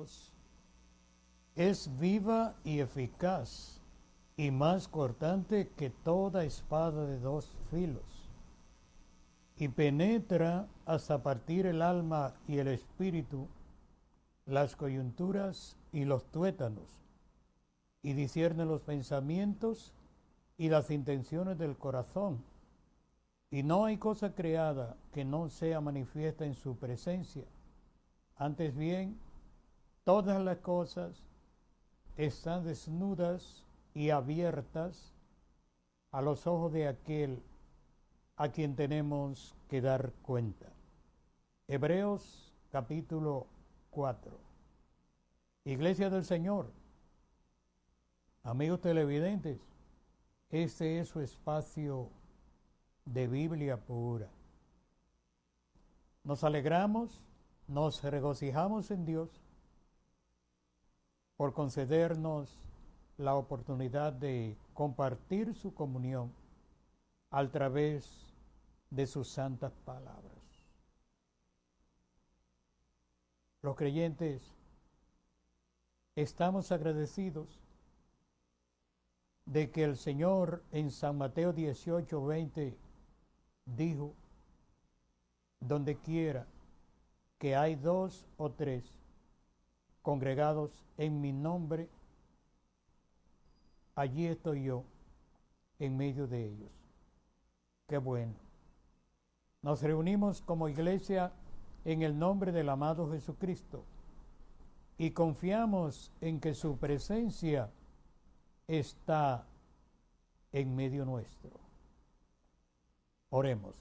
Dios es viva y eficaz y más cortante que toda espada de dos filos, y penetra hasta partir el alma y el espíritu, las coyunturas y los tuétanos, y discierne los pensamientos y las intenciones del corazón. Y no hay cosa creada que no sea manifiesta en su presencia. Antes bien, todas las cosas están desnudas y abiertas a los ojos de aquel a quien tenemos que dar cuenta. Hebreos capítulo 4. Iglesia del Señor, amigos televidentes, este es su espacio de Biblia pura. Nos alegramos, nos regocijamos en Dios por concedernos la oportunidad de compartir su comunión a través de sus santas palabras. Los creyentes estamos agradecidos de que el Señor en San Mateo 18:20 dijo: donde quiera que hay 2 o 3 congregados en mi nombre, allí estoy yo en medio de ellos. Qué bueno. Nos reunimos como iglesia en el nombre del amado Jesucristo y confiamos en que su presencia está en medio nuestro. Oremos.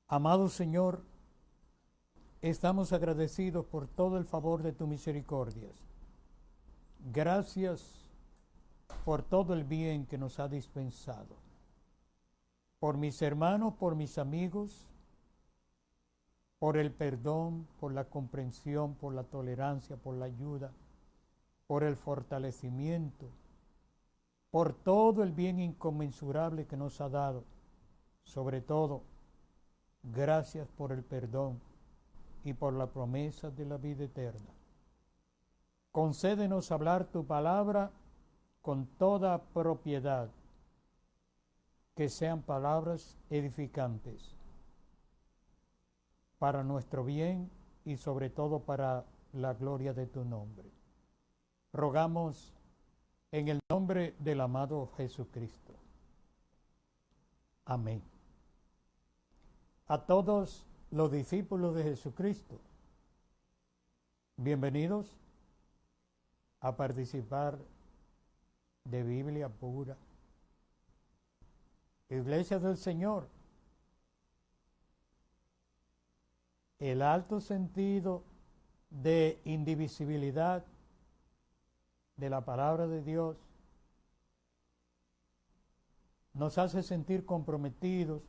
Amado Señor, estamos agradecidos por todo el favor de tu misericordia. Gracias por todo el bien que nos ha dispensado. Por mis hermanos, por mis amigos, por el perdón, por la comprensión, por la tolerancia, por la ayuda, por el fortalecimiento, por todo el bien inconmensurable que nos ha dado. Sobre todo, gracias por el perdón y por la promesa de la vida eterna. Concédenos hablar tu palabra con toda propiedad, que sean palabras edificantes para nuestro bien y sobre todo para la gloria de tu nombre. Rogamos en el nombre del amado Jesucristo. Amén. A todos los discípulos de Jesucristo, bienvenidos a participar de Biblia pura. Iglesia del Señor, el alto sentido de indivisibilidad de la palabra de Dios nos hace sentir comprometidos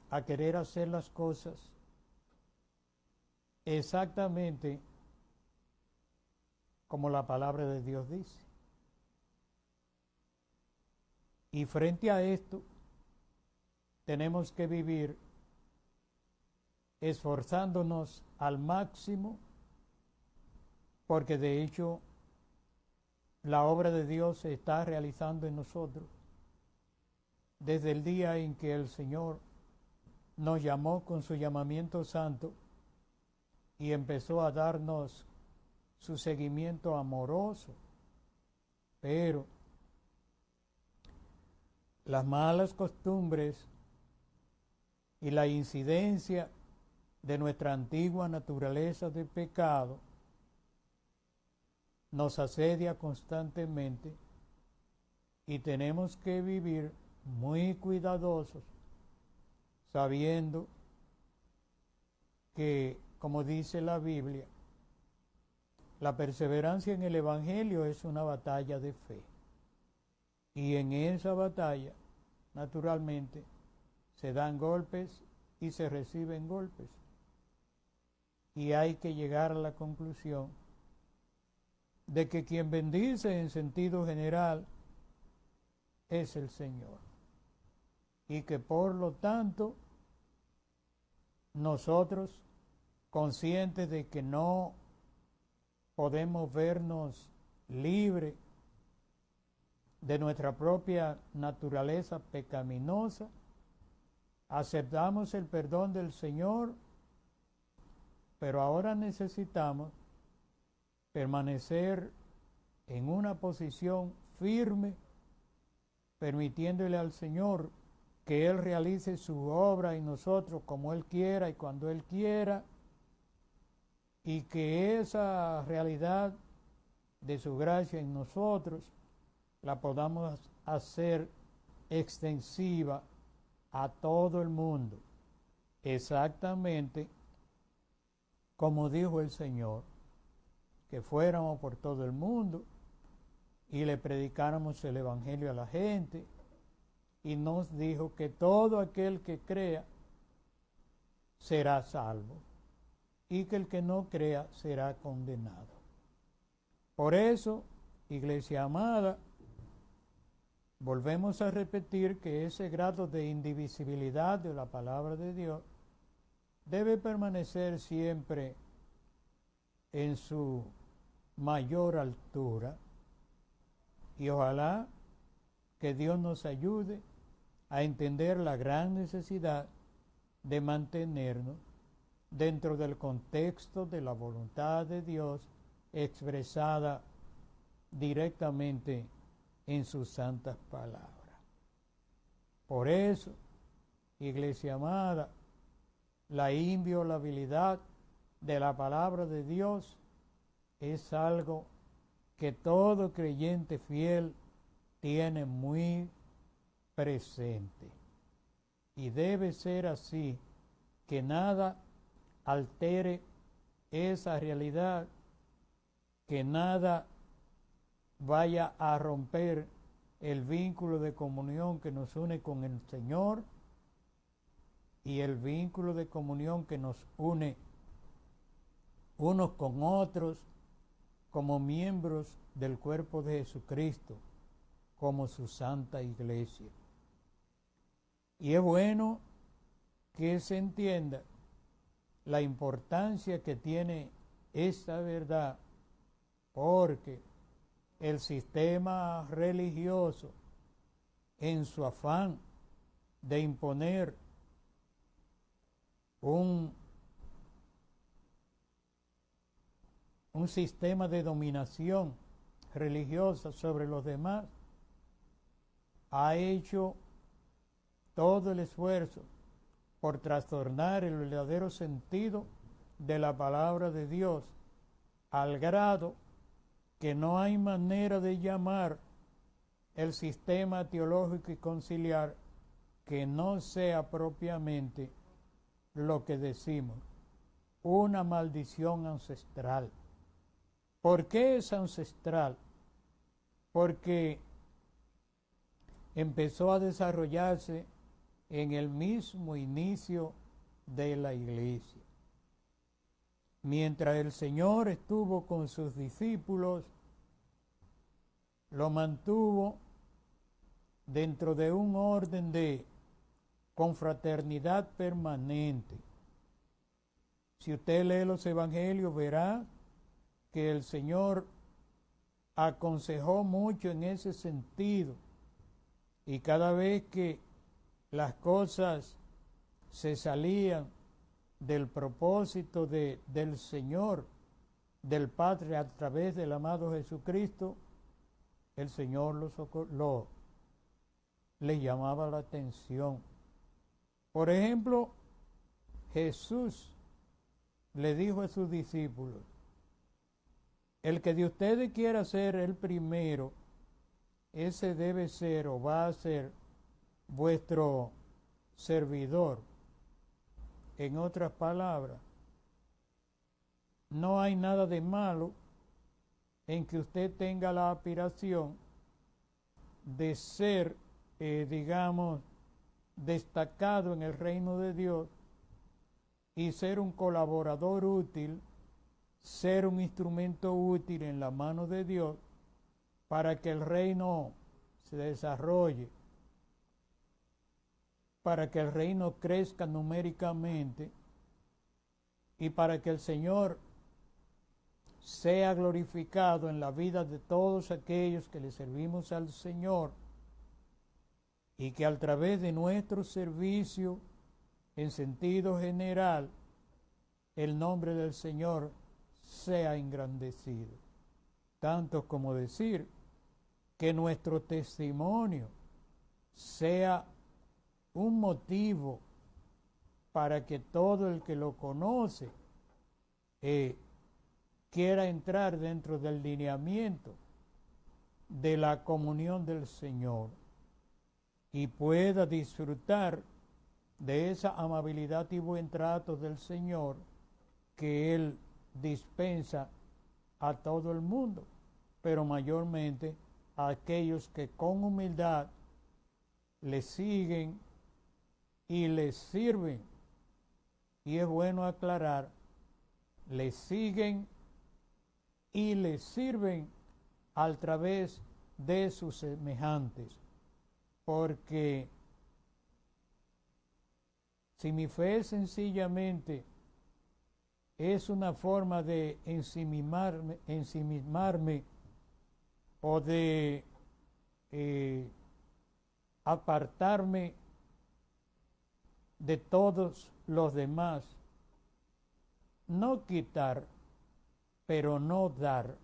a querer hacer las cosas exactamente como la palabra de Dios dice. Y frente a esto, tenemos que vivir esforzándonos al máximo, porque de hecho la obra de Dios se está realizando en nosotros desde el día en que el Señor nos llamó con su llamamiento santo y empezó a darnos su seguimiento amoroso. Pero las malas costumbres y la incidencia de nuestra antigua naturaleza de pecado nos asedia constantemente y tenemos que vivir muy cuidadosos, sabiendo que, como dice la Biblia, la perseverancia en el Evangelio es una batalla de fe. Y en esa batalla, naturalmente, se dan golpes y se reciben golpes. Y hay que llegar a la conclusión de que quien bendice en sentido general es el Señor. Y que por lo tanto, nosotros conscientes de que no podemos vernos libres de nuestra propia naturaleza pecaminosa, aceptamos el perdón del Señor, pero ahora necesitamos permanecer en una posición firme, permitiéndole al Señor que Él realice su obra en nosotros como Él quiera y cuando Él quiera, y que esa realidad de su gracia en nosotros la podamos hacer extensiva a todo el mundo, exactamente como dijo el Señor, que fuéramos por todo el mundo y le predicáramos el Evangelio a la gente, y nos dijo que todo aquel que crea será salvo y que el que no crea será condenado. Por eso, iglesia amada, volvemos a repetir que ese grado de indivisibilidad de la palabra de Dios debe permanecer siempre en su mayor altura, y ojalá que Dios nos ayude a entender la gran necesidad de mantenernos dentro del contexto de la voluntad de Dios expresada directamente en sus santas palabras. Por eso, iglesia amada, la inviolabilidad de la palabra de Dios es algo que todo creyente fiel tiene muy presente. Y debe ser así, que nada altere esa realidad, que nada vaya a romper el vínculo de comunión que nos une con el Señor y el vínculo de comunión que nos une unos con otros como miembros del cuerpo de Jesucristo, como su santa iglesia. Y es bueno que se entienda la importancia que tiene esta verdad, porque el sistema religioso, en su afán de imponer un sistema de dominación religiosa sobre los demás, ha hecho todo el esfuerzo por trastornar el verdadero sentido de la palabra de Dios, al grado que no hay manera de llamar el sistema teológico y conciliar que no sea propiamente lo que decimos, una maldición ancestral. ¿Por qué es ancestral? Porque empezó a desarrollarse en el mismo inicio de la iglesia. Mientras el Señor estuvo con sus discípulos, lo mantuvo dentro de un orden de confraternidad permanente. Si usted lee los evangelios, verá que el Señor aconsejó mucho en ese sentido, y cada vez que las cosas se salían del propósito del Señor, del Padre a través del amado Jesucristo, el Señor le llamaba la atención. Por ejemplo, Jesús le dijo a sus discípulos: el que de ustedes quiera ser el primero, ese debe ser o va a ser vuestro servidor. En otras palabras, no hay nada de malo en que usted tenga la aspiración de ser, digamos, destacado en el reino de Dios y ser un colaborador útil, ser un instrumento útil en la mano de Dios para que el reino se desarrolle, para que el reino crezca numéricamente y para que el Señor sea glorificado en la vida de todos aquellos que le servimos al Señor, y que a través de nuestro servicio en sentido general el nombre del Señor sea engrandecido, tanto como decir que nuestro testimonio sea un motivo para que todo el que lo conoce quiera entrar dentro del lineamiento de la comunión del Señor y pueda disfrutar de esa amabilidad y buen trato del Señor que Él dispensa a todo el mundo, pero mayormente a aquellos que con humildad le siguen y le sirven. Y es bueno aclarar, le siguen y le sirven a través de sus semejantes, porque si mi fe sencillamente es una forma de ensimismarme o de apartarme de todos los demás, no quitar, pero no dar,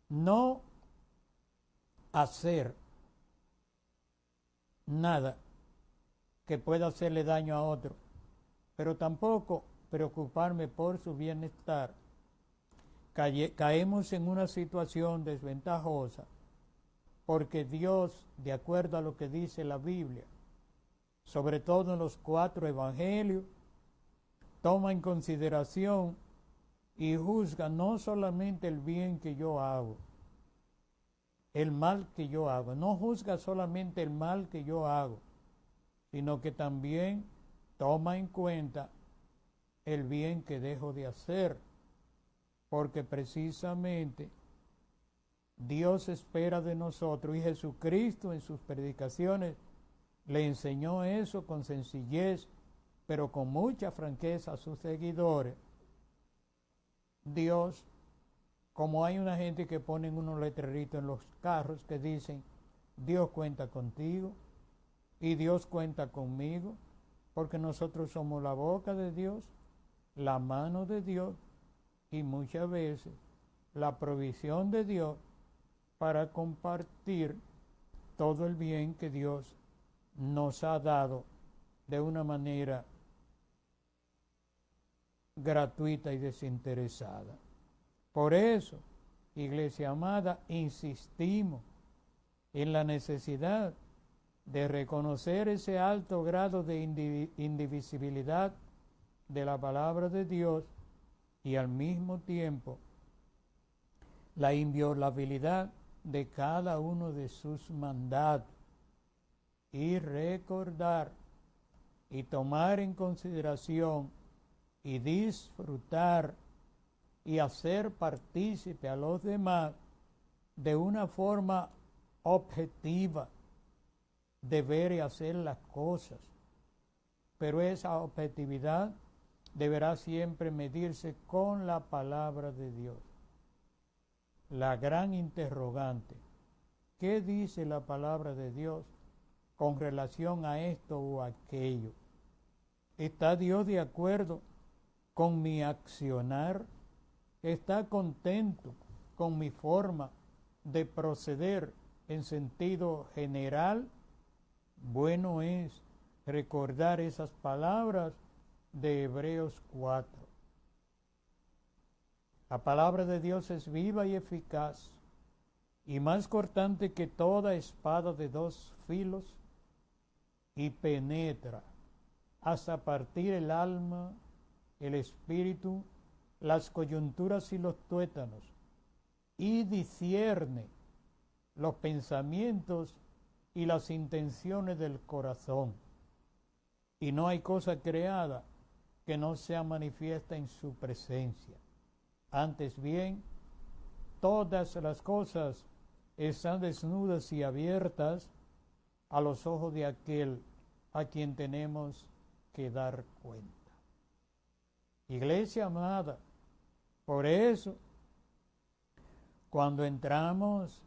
no hacer nada que pueda hacerle daño a otro, pero tampoco preocuparme por su bienestar, caemos en una situación desventajosa, porque Dios, de acuerdo a lo que dice la Biblia, sobre todo en los 4 evangelios, toma en consideración y juzga no solamente el bien que yo hago, el mal que yo hago, no juzga solamente el mal que yo hago, sino que también toma en cuenta el bien que dejo de hacer, porque precisamente Dios espera de nosotros, y Jesucristo en sus predicaciones le enseñó eso con sencillez, pero con mucha franqueza a sus seguidores. Dios, como hay una gente que ponen unos letreritos en los carros que dicen, Dios cuenta contigo y Dios cuenta conmigo, porque nosotros somos la boca de Dios, la mano de Dios y muchas veces la provisión de Dios para compartir todo el bien que Dios nos ha dado de una manera gratuita y desinteresada. Por eso, iglesia amada, insistimos en la necesidad de reconocer ese alto grado de indivisibilidad de la palabra de Dios y al mismo tiempo la inviolabilidad de cada uno de sus mandatos, y recordar y tomar en consideración y disfrutar y hacer partícipe a los demás de una forma objetiva de ver y hacer las cosas. Pero esa objetividad deberá siempre medirse con la palabra de Dios. La gran interrogante, ¿qué dice la palabra de Dios con relación a esto o aquello? ¿Está Dios de acuerdo con mi accionar? ¿Está contento con mi forma de proceder en sentido general? Bueno es recordar esas palabras de Hebreos 4. La palabra de Dios es viva y eficaz, y más cortante que toda espada de 2 filos, y penetra hasta partir el alma, el espíritu, las coyunturas y los tuétanos, y discierne los pensamientos y las intenciones del corazón. Y no hay cosa creada que no sea manifiesta en su presencia. Antes bien, todas las cosas están desnudas y abiertas a los ojos de aquel a quien tenemos que dar cuenta. Iglesia amada, por eso, cuando entramos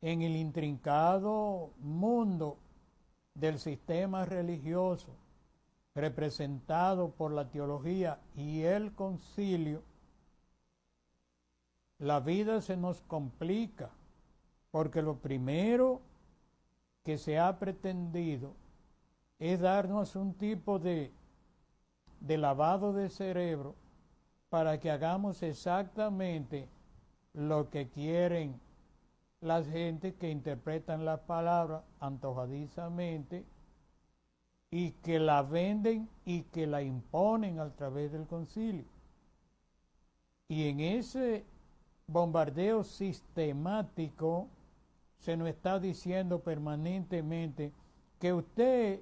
en el intrincado mundo del sistema religioso representado por la teología y el concilio, la vida se nos complica, porque lo primero que se ha pretendido es darnos un tipo de lavado de cerebro para que hagamos exactamente lo que quieren las gentes que interpretan la palabra antojadizamente y que la venden y que la imponen a través del concilio. Y en ese bombardeo sistemático se nos está diciendo permanentemente que usted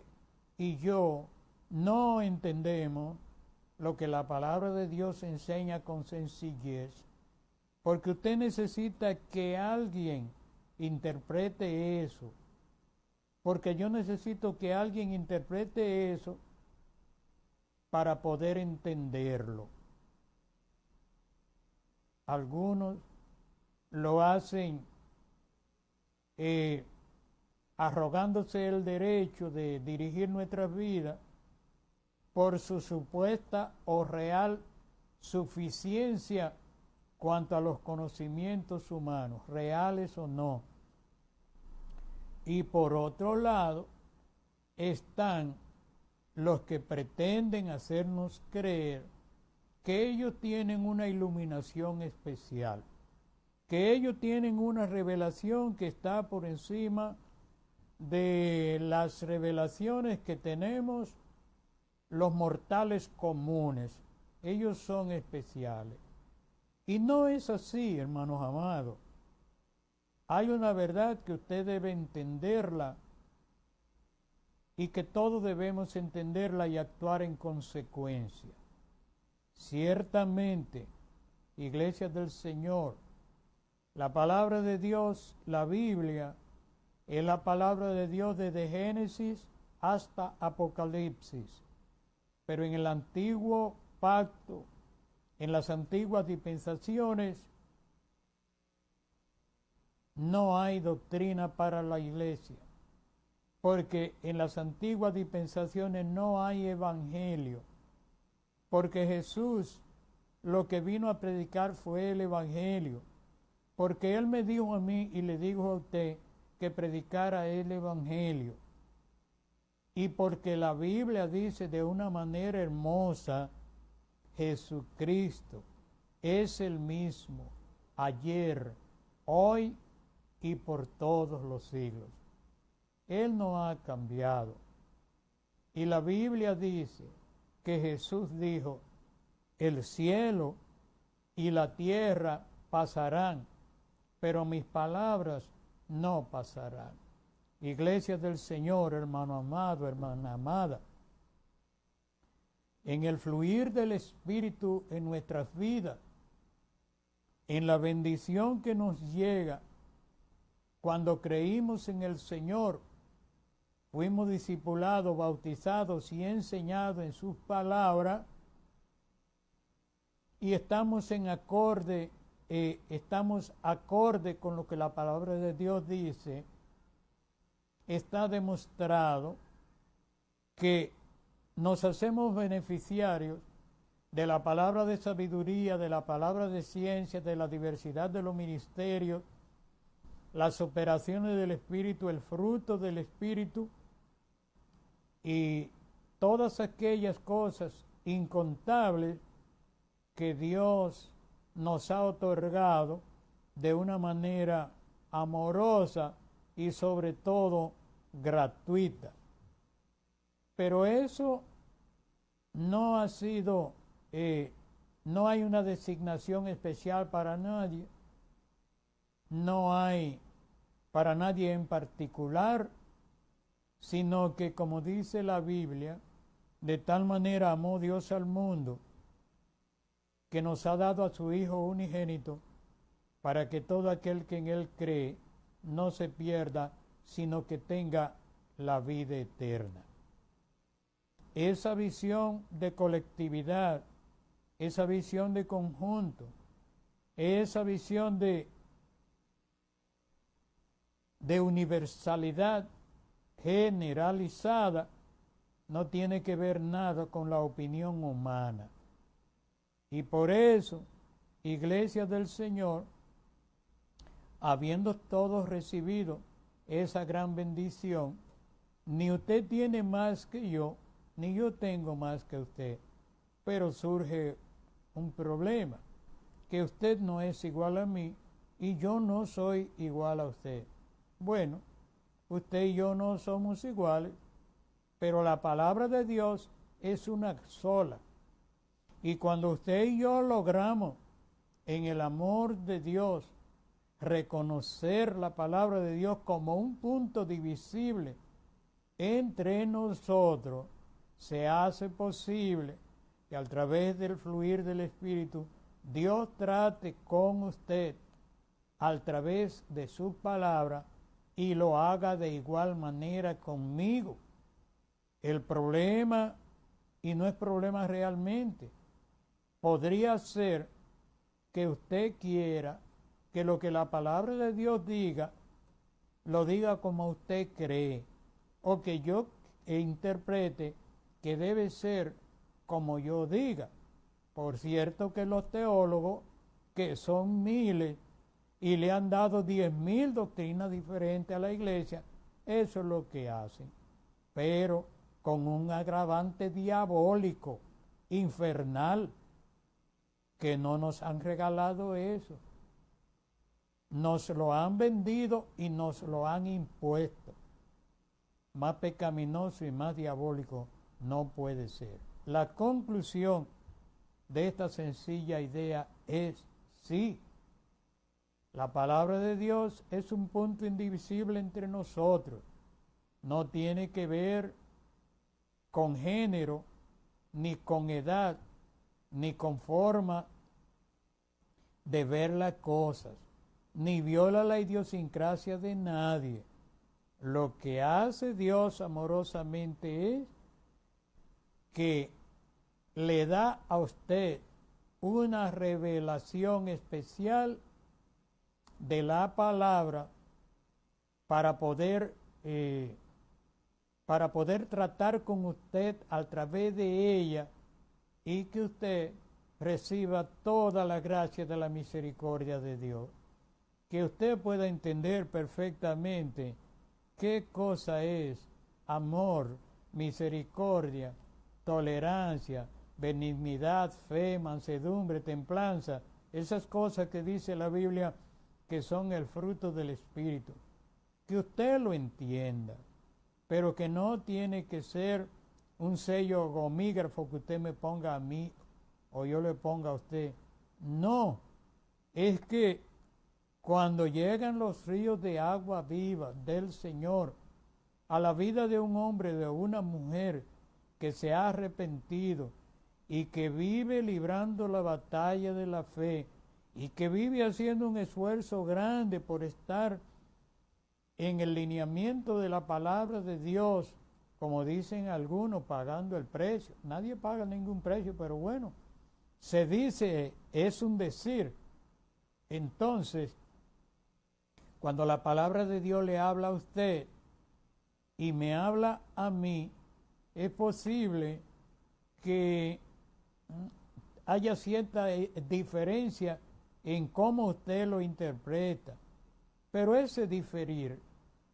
y yo no entendemos lo que la palabra de Dios enseña con sencillez, porque usted necesita que alguien interprete eso, porque yo necesito que alguien interprete eso para poder entenderlo. Algunos lo hacen arrogándose el derecho de dirigir nuestras vidas por su supuesta o real suficiencia cuanto a los conocimientos humanos, reales o no. Y por otro lado están los que pretenden hacernos creer que ellos tienen una iluminación especial, que ellos tienen una revelación que está por encima de las revelaciones que tenemos los mortales comunes. Ellos son especiales. Y no es así, hermanos amados. Hay una verdad que usted debe entenderla y que todos debemos entenderla y actuar en consecuencia. Ciertamente, Iglesia del Señor, la palabra de Dios, la Biblia, es la palabra de Dios desde Génesis hasta Apocalipsis. Pero en el antiguo pacto, en las antiguas dispensaciones, no hay doctrina para la iglesia, porque en las antiguas dispensaciones no hay evangelio, porque Jesús lo que vino a predicar fue el evangelio, porque Él me dijo a mí y le dijo a usted que predicara el evangelio, y porque la Biblia dice de una manera hermosa, Jesucristo es el mismo ayer, hoy y por todos los siglos. Él no ha cambiado. Y la Biblia dice que Jesús dijo, el cielo y la tierra pasarán, pero mis palabras no pasarán. Iglesia del Señor, hermano amado, hermana amada, en el fluir del Espíritu en nuestras vidas, en la bendición que nos llega cuando creímos en el Señor, fuimos discipulados, bautizados y enseñados en sus palabras, y estamos acorde con lo que la palabra de Dios dice. Está demostrado que nos hacemos beneficiarios de la palabra de sabiduría, de la palabra de ciencia, de la diversidad de los ministerios, las operaciones del Espíritu, el fruto del Espíritu y todas aquellas cosas incontables que Dios nos ha otorgado de una manera amorosa y sobre todo gratuita. Pero eso no ha sido, no hay una designación especial para nadie, no hay para nadie en particular, sino que, como dice la Biblia, de tal manera amó Dios al mundo que nos ha dado a su Hijo unigénito, para que todo aquel que en Él cree no se pierda, sino que tenga la vida eterna. Esa visión de colectividad esa visión de conjunto, esa visión de universalidad generalizada, no tiene que ver nada con la opinión humana. Y por eso, Iglesia del Señor, habiendo todos recibido esa gran bendición, ni usted tiene más que yo, ni yo tengo más que usted. Pero surge un problema, que usted no es igual a mí y yo no soy igual a usted. Bueno, usted y yo no somos iguales, pero la palabra de Dios es una sola. Y cuando usted y yo logramos en el amor de Dios reconocer la palabra de Dios como un punto divisible entre nosotros, se hace posible que a través del fluir del Espíritu Dios trate con usted a través de su palabra y lo haga de igual manera conmigo. El problema, y no es problema realmente, podría ser que usted quiera que lo que la palabra de Dios diga, lo diga como usted cree, o que yo interprete que debe ser como yo diga. Por cierto que los teólogos, que son miles, y le han dado 10,000 doctrinas diferentes a la iglesia, eso es lo que hacen. Pero con un agravante diabólico, infernal, que no nos han regalado eso. Nos lo han vendido y nos lo han impuesto. Más pecaminoso y más diabólico no puede ser. La conclusión de esta sencilla idea es sí. La palabra de Dios es un punto indivisible entre nosotros. No tiene que ver con género, ni con edad, ni con forma de ver las cosas, ni viola la idiosincrasia de nadie. Lo que hace Dios amorosamente es que le da a usted una revelación especial de la palabra para poder tratar con usted a través de ella y que usted reciba toda la gracia de la misericordia de Dios. Que usted pueda entender perfectamente qué cosa es amor, misericordia, tolerancia, benignidad, fe, mansedumbre, templanza, esas cosas que dice la Biblia que son el fruto del Espíritu. Que usted lo entienda, pero que no tiene que ser un sello gomígrafo que usted me ponga a mí o yo le ponga a usted. No, es que cuando llegan los ríos de agua viva del Señor a la vida de un hombre, de una mujer que se ha arrepentido y que vive librando la batalla de la fe y que vive haciendo un esfuerzo grande por estar en el lineamiento de la palabra de Dios, como dicen algunos, pagando el precio. Nadie paga ningún precio, pero bueno, se dice, es un decir. Entonces, cuando la palabra de Dios le habla a usted y me habla a mí, es posible que haya cierta diferencia en cómo usted lo interpreta. Pero ese diferir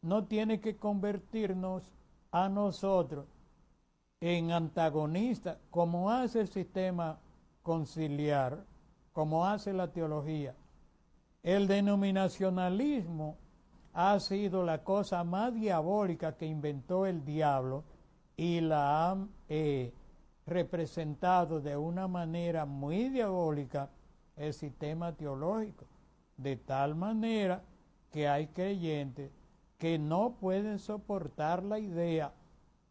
no tiene que convertirnos a nosotros en antagonistas, como hace el sistema conciliar, como hace la teología. El denominacionalismo ha sido la cosa más diabólica que inventó el diablo y la han representado de una manera muy diabólica el sistema teológico, de tal manera que hay creyentes que no pueden soportar la idea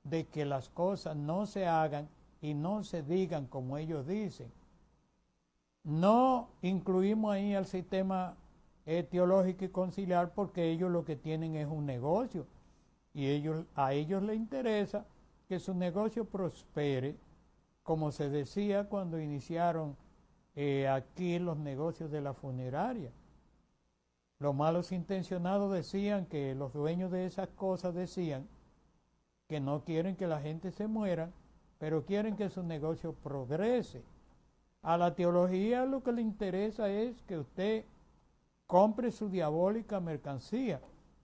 de que las cosas no se hagan y no se digan como ellos dicen. No incluimos ahí al sistema teológico y conciliar porque ellos lo que tienen es un negocio y a ellos les interesa que su negocio prospere como se decía cuando iniciaron aquí los negocios de la funeraria. Los malos intencionados decían que los dueños de esas cosas decían que no quieren que la gente se muera, pero quieren que su negocio progrese. A la teología lo que le interesa es que usted compre su diabólica mercancía,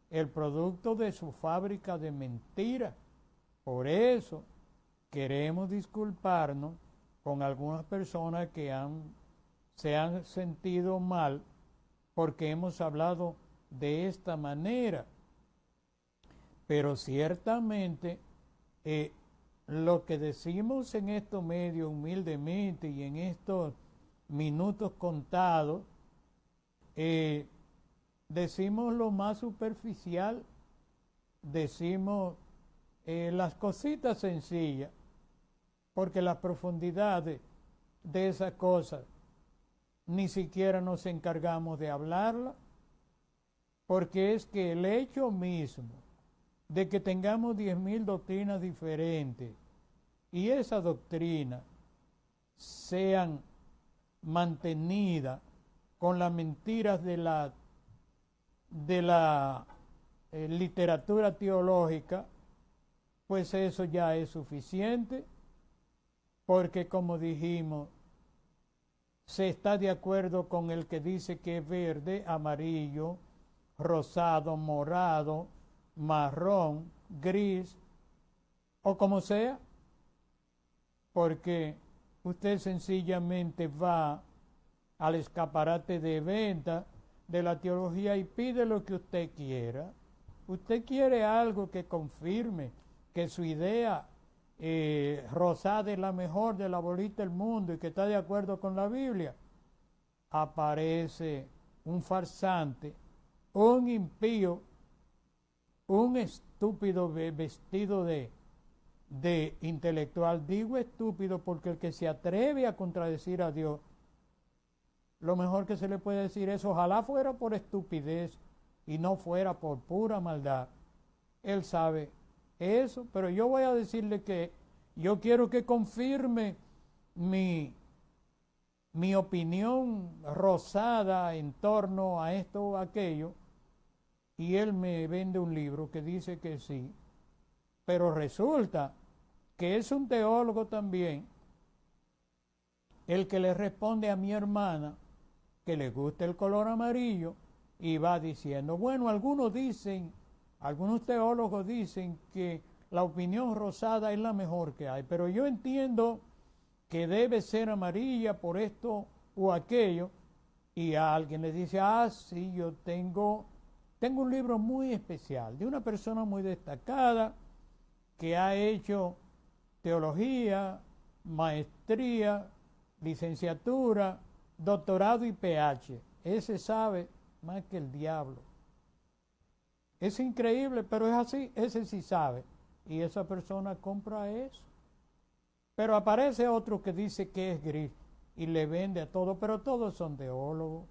el producto de su fábrica de mentiras. Por eso queremos disculparnos con algunas personas que se han sentido mal porque hemos hablado de esta manera. Pero ciertamente lo que decimos en estos medios humildemente y en estos minutos contados, decimos lo más superficial, decimos las cositas sencillas, porque las profundidades de esas cosas ni siquiera nos encargamos de hablarla, porque es que el hecho mismo de que tengamos 10.000 doctrinas diferentes y esas doctrinas sean mantenidas con las mentiras de la literatura teológica, pues eso ya es suficiente, porque como dijimos, se está de acuerdo con el que dice que es verde, amarillo, rosado, morado, marrón, gris, o como sea, porque usted sencillamente va al escaparate de venta de la teología y pide lo que usted quiera. Usted quiere algo que confirme que su idea rosada es la mejor de la bolita del mundo y que está de acuerdo con la Biblia. Aparece un farsante, un impío, un estúpido vestido de intelectual. Digo estúpido porque el que se atreve a contradecir a Dios, lo mejor que se le puede decir es ojalá fuera por estupidez y no fuera por pura maldad. Él sabe eso, pero yo voy a decirle que yo quiero que confirme mi opinión rosada en torno a esto o aquello, y él me vende un libro que dice que sí, pero resulta que es un teólogo también el que le responde a mi hermana que le gusta el color amarillo y va diciendo, bueno, algunos teólogos dicen que la opinión rosada es la mejor que hay, pero yo entiendo que debe ser amarilla por esto o aquello, y a alguien le dice, sí, yo tengo un libro muy especial de una persona muy destacada que ha hecho teología, maestría, licenciatura, doctorado y PH. Ese sabe más que el diablo. Es increíble, pero es así, ese sí sabe. Y esa persona compra eso. Pero aparece otro que dice que es gris y le vende a todo, pero todos son teólogos.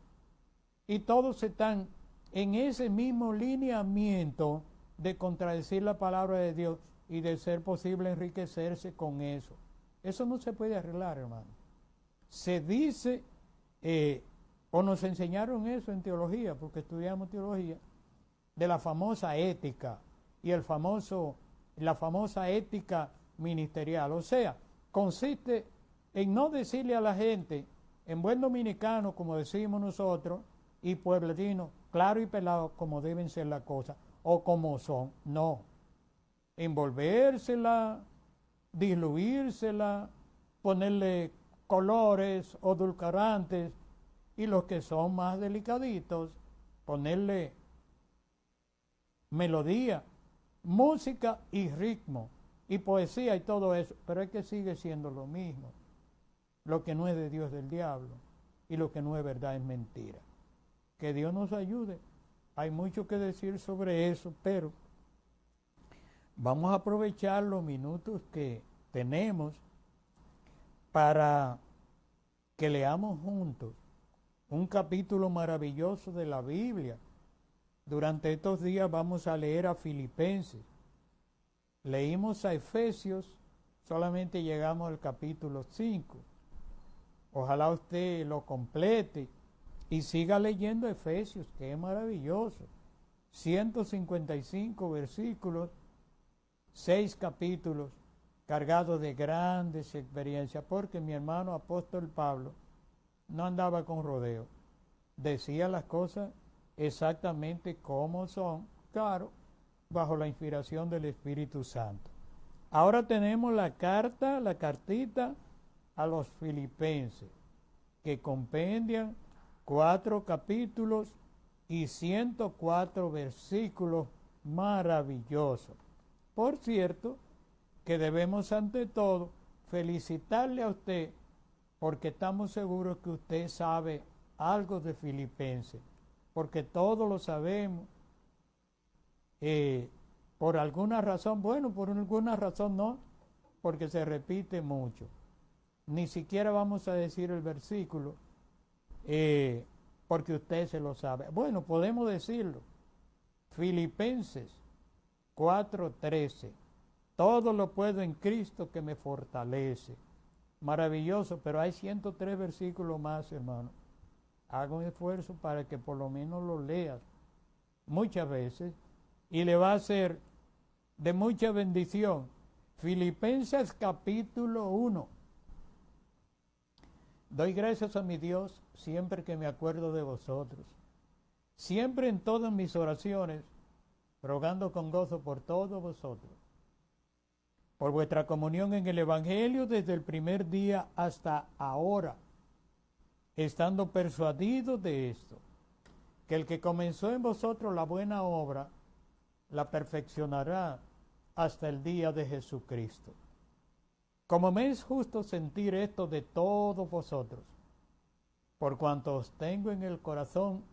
Y todos están en ese mismo lineamiento de contradecir la palabra de Dios y de ser posible enriquecerse con eso. Eso no se puede arreglar, hermano. Se dice, o nos enseñaron eso en teología, porque estudiamos teología, de la famosa ética y la famosa ética ministerial. O sea, consiste en no decirle a la gente, en buen dominicano, como decimos nosotros, y pueblerino, claro y pelado, como deben ser las cosas, o como son. No. Envolvérsela, diluírsela, ponerle colores o edulcorantes, y los que son más delicaditos, ponerle melodía, música y ritmo, y poesía y todo eso, pero es que sigue siendo lo mismo. Lo que no es de Dios es del diablo, y lo que no es verdad es mentira. Que Dios nos ayude. Hay mucho que decir sobre eso, pero vamos a aprovechar los minutos que tenemos para que leamos juntos un capítulo maravilloso de la Biblia. Durante estos días vamos a leer a Filipenses. Leímos a Efesios, solamente llegamos al capítulo 5. Ojalá usted lo complete y siga leyendo Efesios, que es maravilloso. 155 versículos, 6 capítulos, cargados de grandes experiencias, porque mi hermano apóstol Pablo no andaba con rodeo. Decía las cosas exactamente como son, claro, bajo la inspiración del Espíritu Santo. Ahora tenemos la cartita a los filipenses, que compendian 4 capítulos y 104 versículos maravillosos. Por cierto, que debemos ante todo felicitarle a usted, porque estamos seguros que usted sabe algo de Filipenses, porque todos lo sabemos, por alguna razón, bueno, por alguna razón no, porque se repite mucho. Ni siquiera vamos a decir el versículo, porque usted se lo sabe. Bueno, podemos decirlo. Filipenses 4:13. Todo lo puedo en Cristo que me fortalece. Maravilloso, pero hay 103 versículos más, hermano. Haga un esfuerzo para que por lo menos lo leas muchas veces y le va a ser de mucha bendición. Filipenses capítulo 1. Doy gracias a mi Dios siempre que me acuerdo de vosotros, siempre en todas mis oraciones, rogando con gozo por todos vosotros, por vuestra comunión en el Evangelio desde el primer día hasta ahora, estando persuadido de esto, que el que comenzó en vosotros la buena obra, la perfeccionará hasta el día de Jesucristo. Como me es justo sentir esto de todos vosotros, por cuanto os tengo en el corazón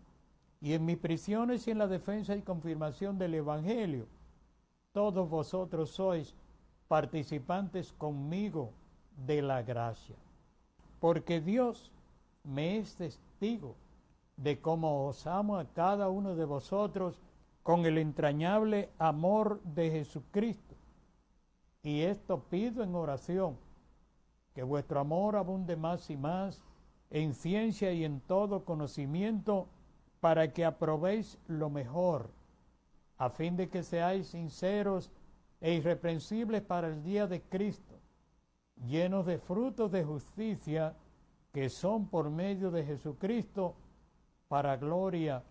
y en mis prisiones y en la defensa y confirmación del Evangelio, todos vosotros sois participantes conmigo de la gracia, porque Dios me es testigo de cómo os amo a cada uno de vosotros con el entrañable amor de Jesucristo. Y esto pido en oración, que vuestro amor abunde más y más en ciencia y en todo conocimiento, para que aprobéis lo mejor, a fin de que seáis sinceros e irreprensibles para el día de Cristo, llenos de frutos de justicia, que son por medio de Jesucristo, para gloria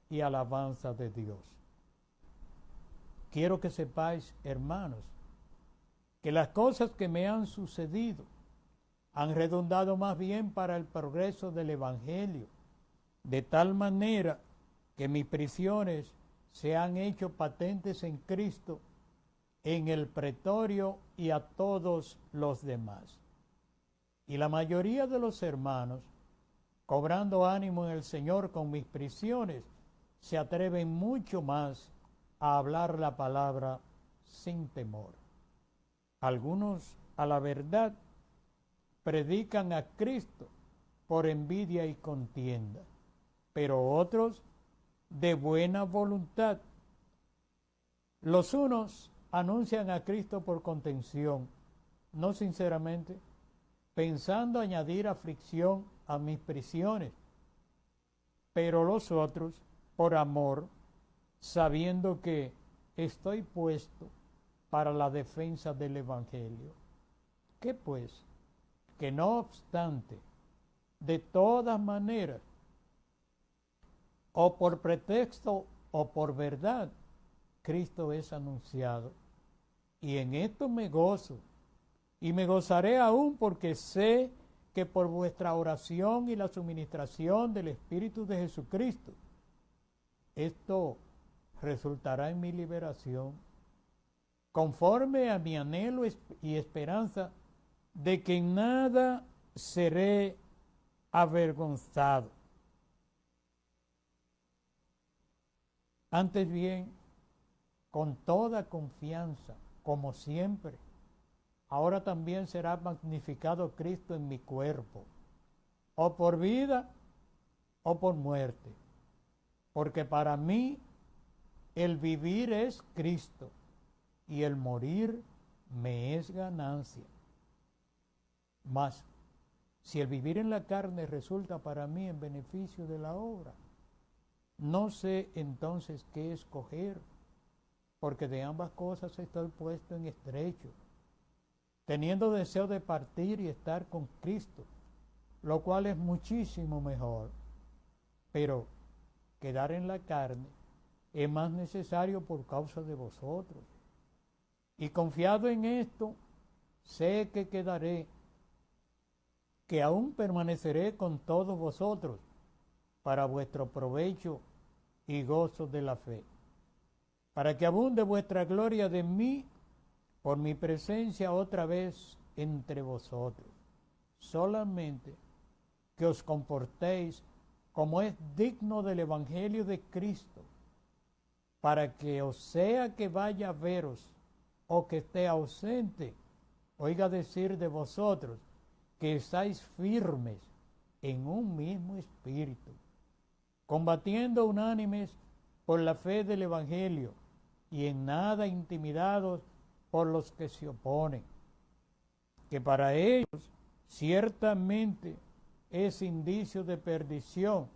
y alabanza de Dios. Quiero que sepáis, hermanos, que las cosas que me han sucedido han redundado más bien para el progreso del Evangelio, de tal manera que mis prisiones se han hecho patentes en Cristo, en el pretorio y a todos los demás. Y la mayoría de los hermanos, cobrando ánimo en el Señor con mis prisiones, se atreven mucho más a hablar la palabra sin temor. Algunos, a la verdad, predican a Cristo por envidia y contienda, pero otros de buena voluntad. Los unos anuncian a Cristo por contención, no sinceramente, pensando añadir aflicción a mis prisiones, pero los otros por amor, sabiendo que estoy puesto para la defensa del Evangelio. ¿Qué pues? Que no obstante, de todas maneras, o por pretexto o por verdad, Cristo es anunciado. Y en esto me gozo, y me gozaré aún, porque sé que por vuestra oración y la suministración del Espíritu de Jesucristo, esto resultará en mi liberación, conforme a mi anhelo y esperanza de que en nada seré avergonzado. Antes bien, con toda confianza, como siempre, ahora también será magnificado Cristo en mi cuerpo, o por vida o por muerte, porque para mí el vivir es Cristo y el morir me es ganancia. Mas, si el vivir en la carne resulta para mí en beneficio de la obra, no sé entonces qué escoger, porque de ambas cosas estoy puesto en estrecho, teniendo deseo de partir y estar con Cristo, lo cual es muchísimo mejor. Pero quedar en la carne es más necesario por causa de vosotros. Y confiado en esto, sé que quedaré, que aún permaneceré con todos vosotros para vuestro provecho y gozo de la fe, para que abunde vuestra gloria de mí por mi presencia otra vez entre vosotros. Solamente que os comportéis como es digno del Evangelio de Cristo, para que o sea que vaya a veros o que esté ausente, oiga decir de vosotros que estáis firmes en un mismo espíritu, combatiendo unánimes por la fe del Evangelio y en nada intimidados por los que se oponen, que para ellos ciertamente es indicio de perdición,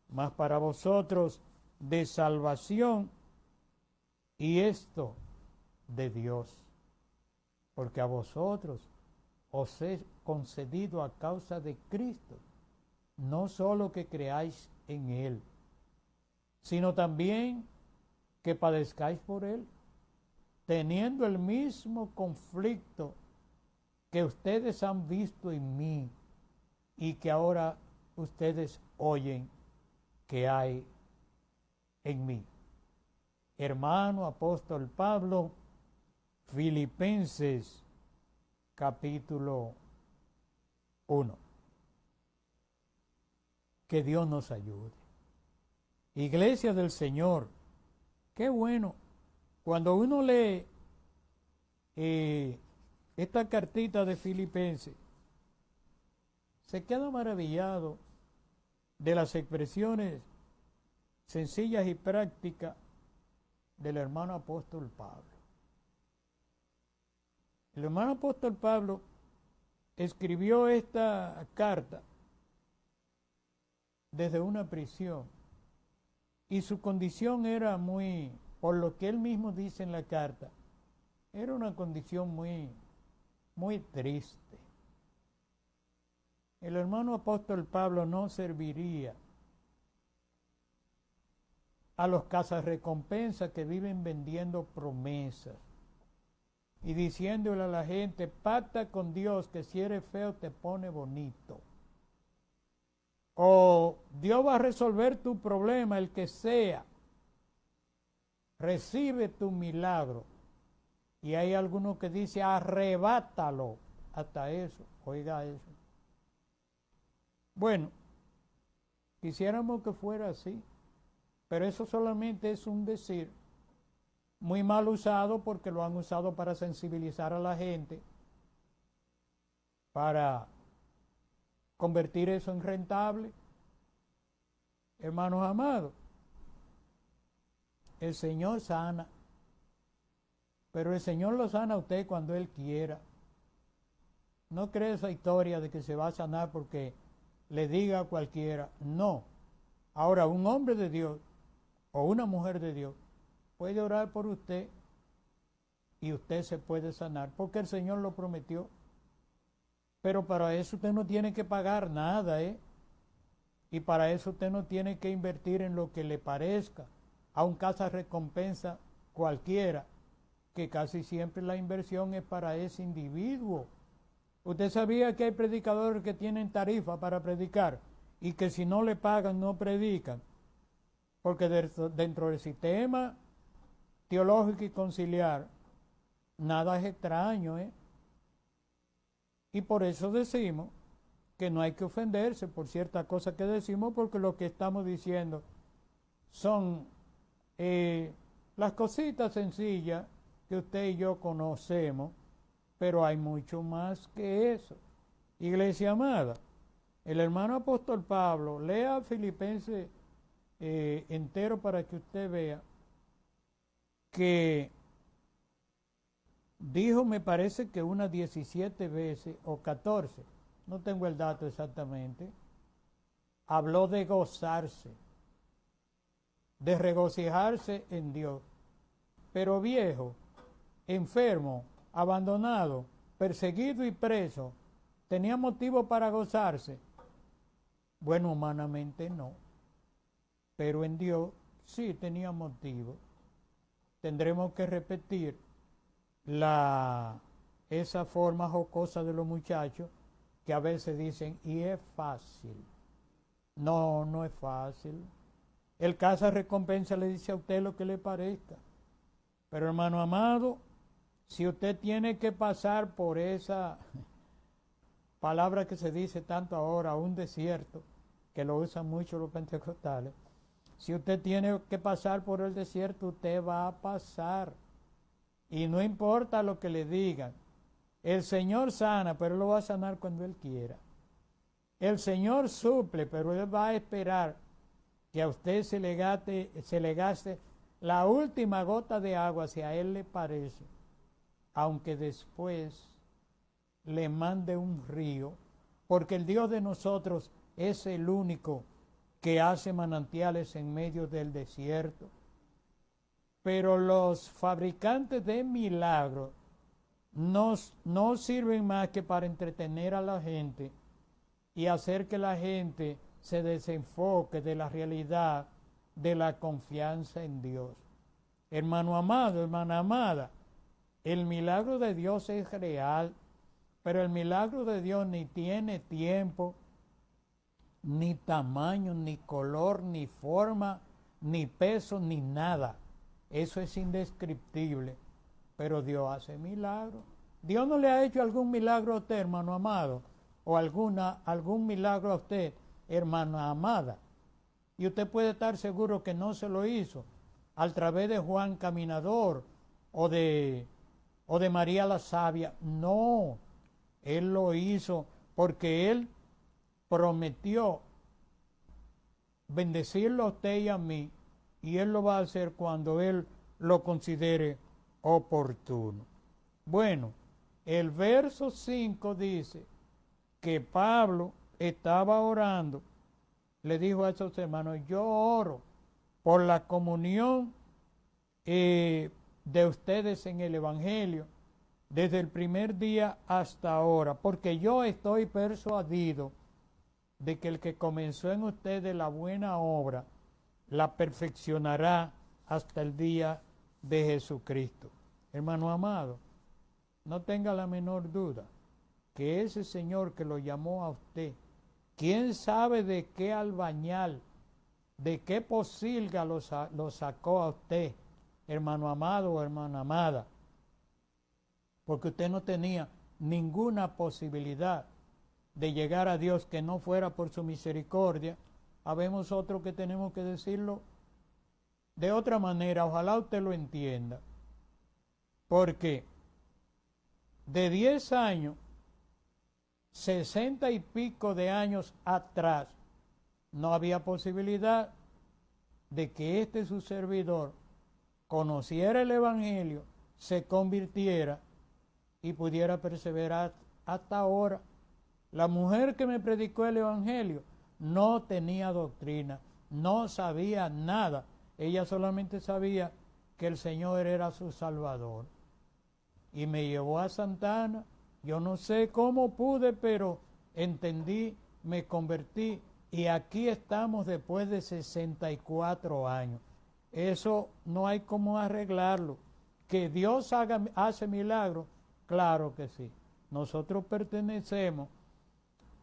mas para vosotros de salvación, y esto de Dios, porque a vosotros os he concedido a causa de Cristo, no solo que creáis en Él, sino también que padezcáis por Él, teniendo el mismo conflicto que ustedes han visto en mí y que ahora ustedes oyen que hay en mí. Hermano apóstol Pablo, Filipenses capítulo 1. Que Dios nos ayude. Iglesia del Señor, qué bueno cuando uno lee esta cartita de Filipenses, se queda maravillado de las expresiones sencillas y prácticas del hermano apóstol Pablo. El hermano apóstol Pablo escribió esta carta desde una prisión y su condición era muy, por lo que él mismo dice en la carta, era una condición muy triste. El hermano apóstol Pablo no serviría a los cazarrecompensas que viven vendiendo promesas y diciéndole a la gente, pacta con Dios que si eres feo te pone bonito. O Dios va a resolver tu problema, el que sea. Recibe tu milagro. Y hay algunos que dicen, arrebátalo. Hasta eso, oiga eso. Bueno, quisiéramos que fuera así, pero eso solamente es un decir muy mal usado porque lo han usado para sensibilizar a la gente, para convertir eso en rentable. Hermanos amados, el Señor sana, pero el Señor lo sana a usted cuando Él quiera. No cree esa historia de que se va a sanar porque le diga a cualquiera, no. Ahora, un hombre de Dios o una mujer de Dios puede orar por usted y usted se puede sanar porque el Señor lo prometió. Pero para eso usted no tiene que pagar nada, y para eso usted no tiene que invertir en lo que le parezca a un cazarrecompensa cualquiera, que casi siempre la inversión es para ese individuo. Usted sabía que hay predicadores que tienen tarifa para predicar y que si no le pagan no predican, porque dentro del sistema teológico y conciliar nada es extraño, y por eso decimos que no hay que ofenderse por ciertas cosas que decimos, porque lo que estamos diciendo son las cositas sencillas que usted y yo conocemos, pero hay mucho más que eso. Iglesia amada, el hermano apóstol Pablo, lea Filipenses entero para que usted vea que Dijo, me parece que unas 17 veces o 14, no tengo el dato exactamente, habló de gozarse, de regocijarse en Dios. Pero viejo, enfermo, abandonado, perseguido y preso, ¿tenía motivo para gozarse? Bueno, humanamente no, pero en Dios sí tenía motivo. Tendremos que repetir esa forma jocosa de los muchachos que a veces dicen, y es fácil. No, no es fácil. El caza recompensa le dice a usted lo que le parezca. Pero hermano amado, si usted tiene que pasar por esa palabra que se dice tanto ahora, un desierto, que lo usan mucho los pentecostales, si usted tiene que pasar por el desierto, usted va a pasar. Y no importa lo que le digan. El Señor sana, pero Él lo va a sanar cuando Él quiera. El Señor suple, pero Él va a esperar que a usted se le gaste la última gota de agua, si a Él le parece, aunque después le mande un río, porque el Dios de nosotros es el único que hace manantiales en medio del desierto. Pero los fabricantes de milagros no sirven más que para entretener a la gente y hacer que la gente se desenfoque de la realidad de la confianza en Dios. Hermano amado, hermana amada, el milagro de Dios es real, pero el milagro de Dios ni tiene tiempo, ni tamaño, ni color, ni forma, ni peso, ni nada. Eso es indescriptible, pero Dios hace milagros. Dios no le ha hecho algún milagro a usted, hermano amado, o algún milagro a usted, hermana amada. Y usted puede estar seguro que no se lo hizo a través de Juan Caminador o de María la Sabia. No, Él lo hizo porque Él prometió bendecirlo a usted y a mí, y Él lo va a hacer cuando Él lo considere oportuno. Bueno, el verso 5 dice que Pablo estaba orando, le dijo a esos hermanos, yo oro por la comunión de ustedes en el Evangelio desde el primer día hasta ahora, porque yo estoy persuadido de que el que comenzó en ustedes la buena obra la perfeccionará hasta el día de Jesucristo. Hermano amado, no tenga la menor duda que ese Señor que lo llamó a usted, quién sabe de qué albañal, de qué pocilga lo sacó a usted, hermano amado o hermana amada, porque usted no tenía ninguna posibilidad de llegar a Dios que no fuera por su misericordia. Habemos otros que tenemos que decirlo de otra manera, ojalá usted lo entienda, porque de 10 años, 60 y pico de años atrás, no había posibilidad de que su servidor conociera el Evangelio, se convirtiera y pudiera perseverar hasta ahora. La mujer que me predicó el Evangelio no tenía doctrina, no sabía nada. Ella solamente sabía que el Señor era su Salvador. Y me llevó a Santa Ana. Yo no sé cómo pude, pero entendí, me convertí. Y aquí estamos después de 64 años. Eso no hay cómo arreglarlo. Que Dios hace milagros, claro que sí. Nosotros pertenecemos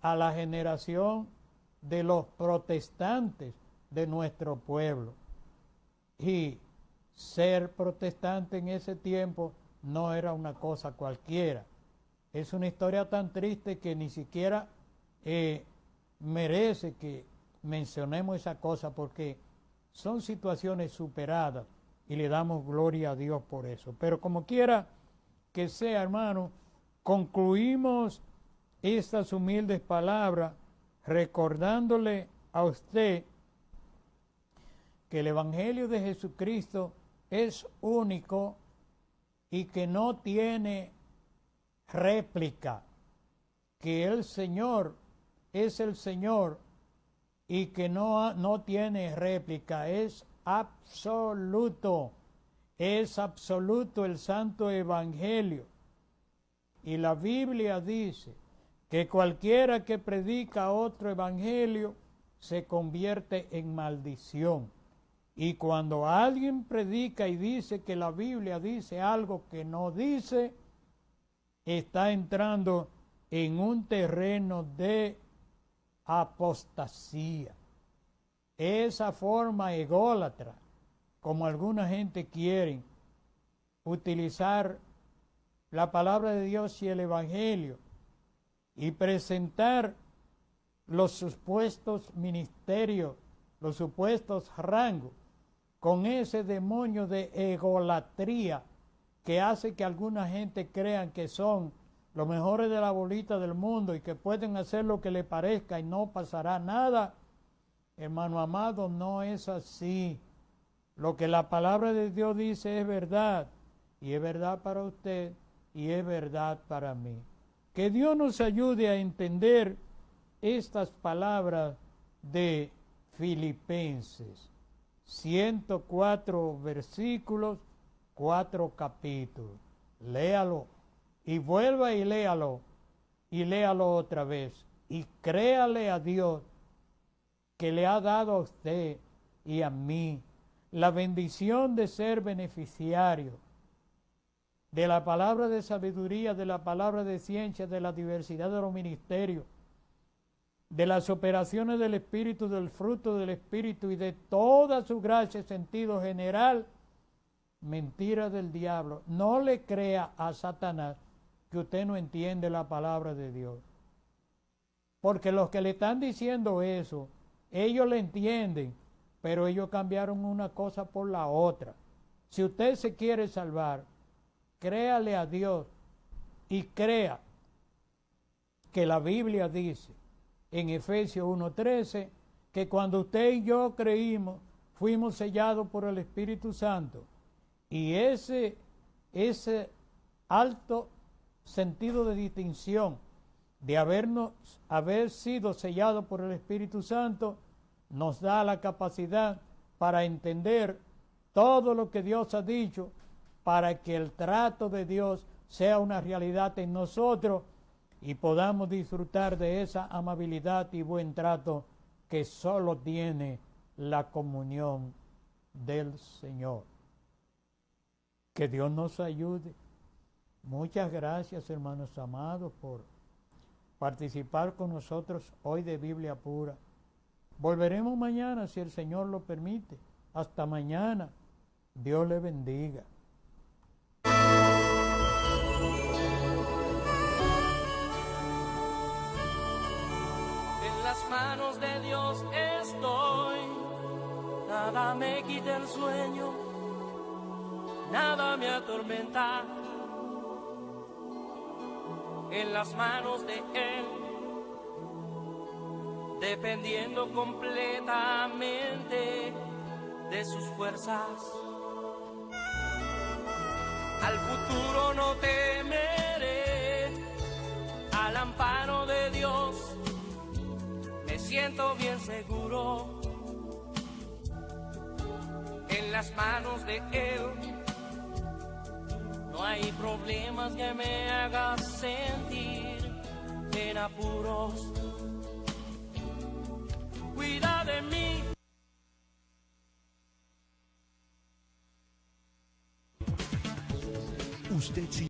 a la generación de los protestantes de nuestro pueblo. Y ser protestante en ese tiempo no era una cosa cualquiera. Es una historia tan triste que ni siquiera merece que mencionemos esa cosa, porque son situaciones superadas y le damos gloria a Dios por eso. Pero como quiera que sea, hermano, concluimos estas humildes palabras recordándole a usted que el Evangelio de Jesucristo es único y que no tiene réplica, que el Señor es el Señor y que no tiene réplica, es absoluto el Santo Evangelio. Y la Biblia dice que cualquiera que predica otro evangelio se convierte en maldición. Y cuando alguien predica y dice que la Biblia dice algo que no dice, está entrando en un terreno de apostasía. Esa forma ególatra, como alguna gente quiere utilizar la palabra de Dios y el Evangelio y presentar los supuestos ministerios, los supuestos rangos, con ese demonio de egolatría que hace que alguna gente crean que son los mejores de la bolita del mundo y que pueden hacer lo que les parezca y no pasará nada. Hermano amado, no es así. Lo que la palabra de Dios dice es verdad, y es verdad para usted, y es verdad para mí. Que Dios nos ayude a entender estas palabras de Filipenses. 104 versículos, 4 capítulos. Léalo y vuelva y léalo otra vez. Y créale a Dios que le ha dado a usted y a mí la bendición de ser beneficiario de la palabra de sabiduría, de la palabra de ciencia, de la diversidad de los ministerios, de las operaciones del Espíritu, del fruto del Espíritu y de toda su gracia en sentido general. Mentira del diablo. No le crea a Satanás que usted no entiende la palabra de Dios. Porque los que le están diciendo eso, ellos le entienden, pero ellos cambiaron una cosa por la otra. Si usted se quiere salvar, créale a Dios y crea que la Biblia dice en Efesios 1:13 que cuando usted y yo creímos, fuimos sellados por el Espíritu Santo. Y ese alto sentido de distinción de haber sido sellados por el Espíritu Santo nos da la capacidad para entender todo lo que Dios ha dicho, para que el trato de Dios sea una realidad en nosotros y podamos disfrutar de esa amabilidad y buen trato que solo tiene la comunión del Señor. Que Dios nos ayude. Muchas gracias, hermanos amados, por participar con nosotros hoy de Biblia Pura. Volveremos mañana, si el Señor lo permite. Hasta mañana. Dios le bendiga. En las manos de Dios estoy, nada me quita el sueño, nada me atormenta. En las manos de Él, dependiendo completamente de sus fuerzas. Al futuro no temeré, al amparo de Dios me siento bien seguro. En las manos de Él no hay problemas que me hagan sentir en apuros. Cuida de mí. Usted sí.